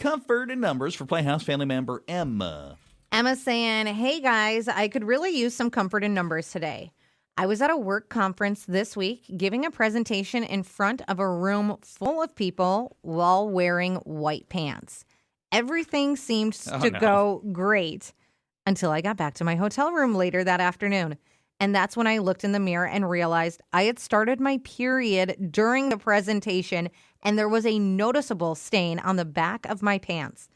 comfort in numbers for Playhouse family member Emma. Emma's saying, hey guys, I could really use some comfort in numbers today. I was at a work conference this week giving a presentation in front of a room full of people while wearing white pants. Everything seemed to go great until I got back to my hotel room later that afternoon. And that's when I looked in the mirror and realized I had started my period during the presentation and there was a noticeable stain on the back of my pants.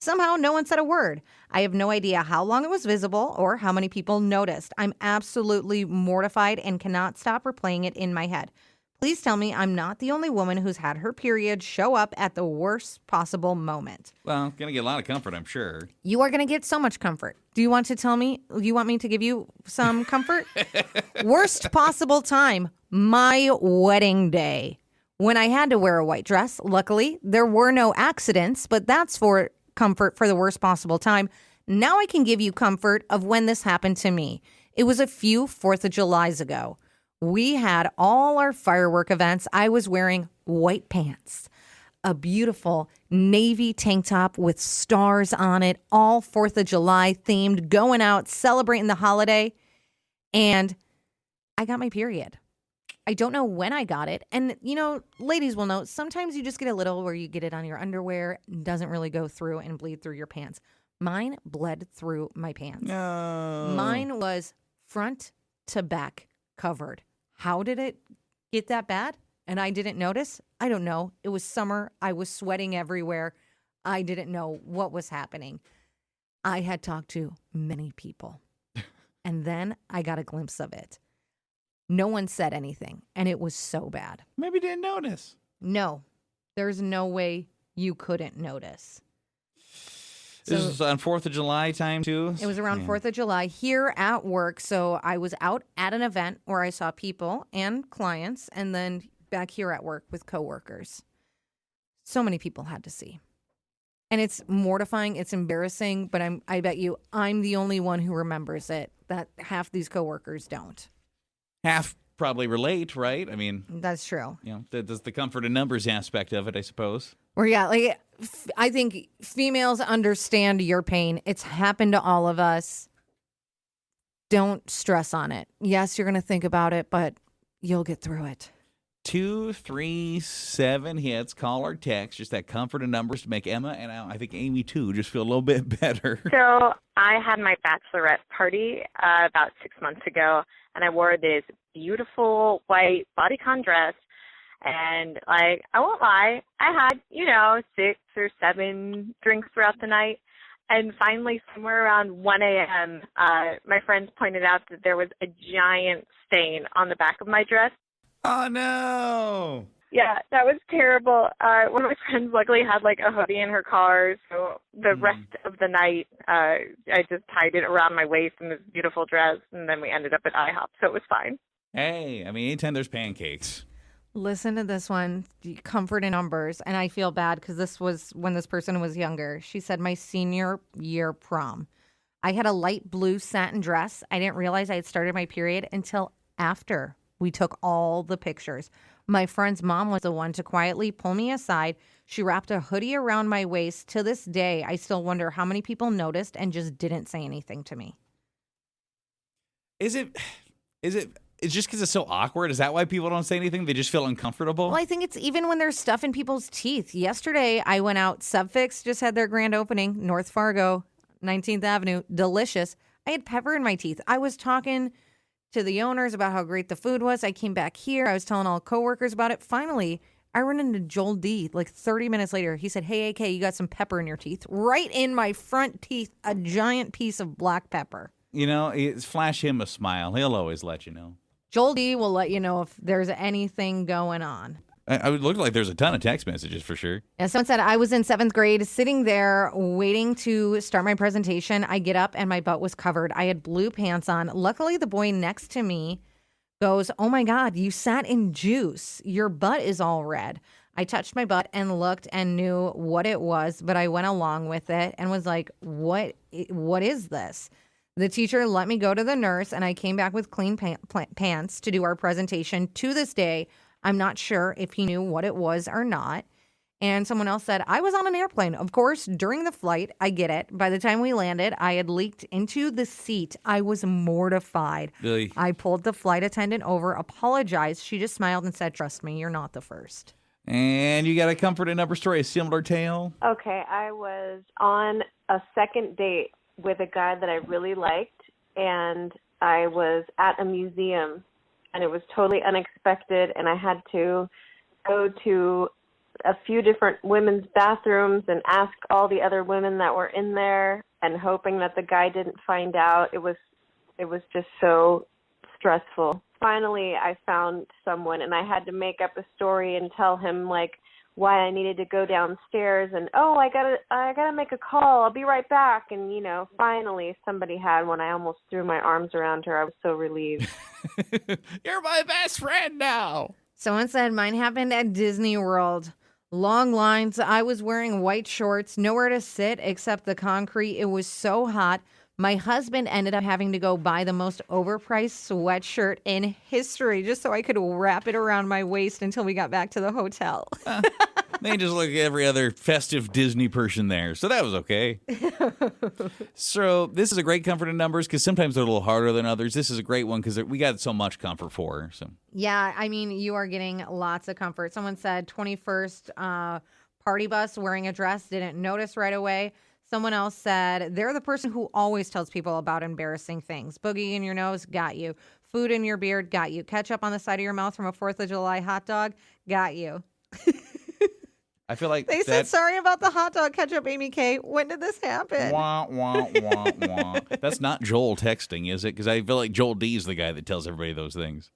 Somehow, no one said a word. I have no idea how long it was visible or how many people noticed. I'm absolutely mortified and cannot stop replaying it in my head. Please tell me I'm not the only woman who's had her period show up at the worst possible moment. Well, gonna get a lot of comfort, I'm sure. You are going to get so much comfort. Do you want to tell me? You want me to give you some comfort? Worst possible time, my wedding day. When I had to wear a white dress, luckily, there were no accidents, but that's for comfort for the worst possible time. Now I can give you comfort of when this happened to me. It was a few 4th of Julys ago. We had all our firework events. I was wearing white pants, a beautiful navy tank top with stars on it, all 4th of July themed, going out, celebrating the holiday. And I got my period. I don't know when I got it. And, you know, ladies will know, sometimes you just get a little where you get it on your underwear, doesn't really go through and bleed through your pants. Mine bled through my pants. No. Mine was front to back covered. How did it get that bad? And I didn't notice? I don't know. It was summer. I was sweating everywhere. I didn't know what was happening. I had talked to many people. And then I got a glimpse of it. No one said anything, and it was so bad. Maybe didn't notice. No, there's no way you couldn't notice. This is on 4th of July time, too? It was around 4th of July here at work. So I was out at an event where I saw people and clients, and then back here at work with coworkers. So many people had to see. And it's mortifying. It's embarrassing. But I bet you I'm the only one who remembers it, that half these coworkers don't. Half probably relate, right? I mean, That's true. you know, there's the comfort in numbers aspect of it, I suppose. Or yeah, like I think females understand your pain. It's happened to all of us. Don't stress on it. Yes, you're going to think about it, but you'll get through it. 237 hits, call or text, just that comfort in numbers to make Emma and I think Amy too just feel a little bit better. So I had my bachelorette party about 6 months ago, and I wore this beautiful white bodycon dress. And, like, I won't lie, I had, 6 or 7 drinks throughout the night. And finally, somewhere around 1 a.m., my friends pointed out that there was a giant stain on the back of my dress. Oh, no. Yeah, that was terrible. One of my friends luckily had, like, a hoodie in her car, so the rest of the night, I just tied it around my waist in this beautiful dress, and then we ended up at IHOP, so it was fine. Hey, I mean, anytime there's pancakes. Listen to this one, comfort in numbers. And I feel bad because this was when this person was younger. She said, my senior year prom. I had a light blue satin dress. I didn't realize I had started my period until after we took all the pictures. My friend's mom was the one to quietly pull me aside. She wrapped a hoodie around my waist. To this day, I still wonder how many people noticed and just didn't say anything to me. Is it it's just because it's so awkward? Is that why people don't say anything? They just feel uncomfortable? Well, I think it's even when there's stuff in people's teeth. Yesterday, I went out. Subfix just had their grand opening. North Fargo, 19th Avenue. Delicious. I had pepper in my teeth. I was talking to the owners about how great the food was. I came back here. I was telling all coworkers about it. Finally, I run into Joel D. like 30 minutes later. He said, hey, AK, you got some pepper in your teeth. Right in my front teeth, a giant piece of black pepper. Flash him a smile. He'll always let you know. Joel D. will let you know if there's anything going on. I would look like there's a ton of text messages for sure. Yeah, someone said I was in 7th grade sitting there waiting to start my presentation. I get up and my butt was covered. I had blue pants on. Luckily, the boy next to me goes, oh my God, you sat in juice. Your butt is all red. I touched my butt and looked and knew what it was, but I went along with it and was like, what is this? The teacher let me go to the nurse, and I came back with clean pants to do our presentation. To this day, I'm not sure if he knew what it was or not. And someone else said, I was on an airplane. Of course, during the flight, I get it. By the time we landed, I had leaked into the seat. I was mortified. Really? I pulled the flight attendant over, apologized. She just smiled and said, trust me, you're not the first. And you got a comfort and number story, a similar tale? Okay, I was on a second date with a guy that I really liked, and I was at a museum, and it was totally unexpected, and I had to go to a few different women's bathrooms and ask all the other women that were in there, and hoping that the guy didn't find out. It was just so stressful. Finally, I found someone, and I had to make up a story and tell him like why I needed to go downstairs, and I gotta make a call. I'll be right back. And finally somebody had one. I almost threw my arms around her. I was so relieved. You're my best friend now. Someone said mine happened at Disney World. Long lines. I was wearing white shorts, nowhere to sit except the concrete. It was so hot. My husband ended up having to go buy the most overpriced sweatshirt in history just so I could wrap it around my waist until we got back to the hotel. They just look like every other festive Disney person there. So that was okay. So this is a great comfort in numbers because sometimes they're a little harder than others. This is a great one because we got so much comfort for her. So Yeah, I mean, you are getting lots of comfort. Someone said 21st party bus wearing a dress, didn't notice right away. Someone else said they're the person who always tells people about embarrassing things. Boogie in your nose, got you. Food in your beard, got you. Ketchup on the side of your mouth from a 4th of July hot dog, got you. I feel like They said sorry about the hot dog ketchup, Amy K. When did this happen? Wah, wah, wah, wah. That's not Joel texting, is it? Because I feel like Joel D is the guy that tells everybody those things.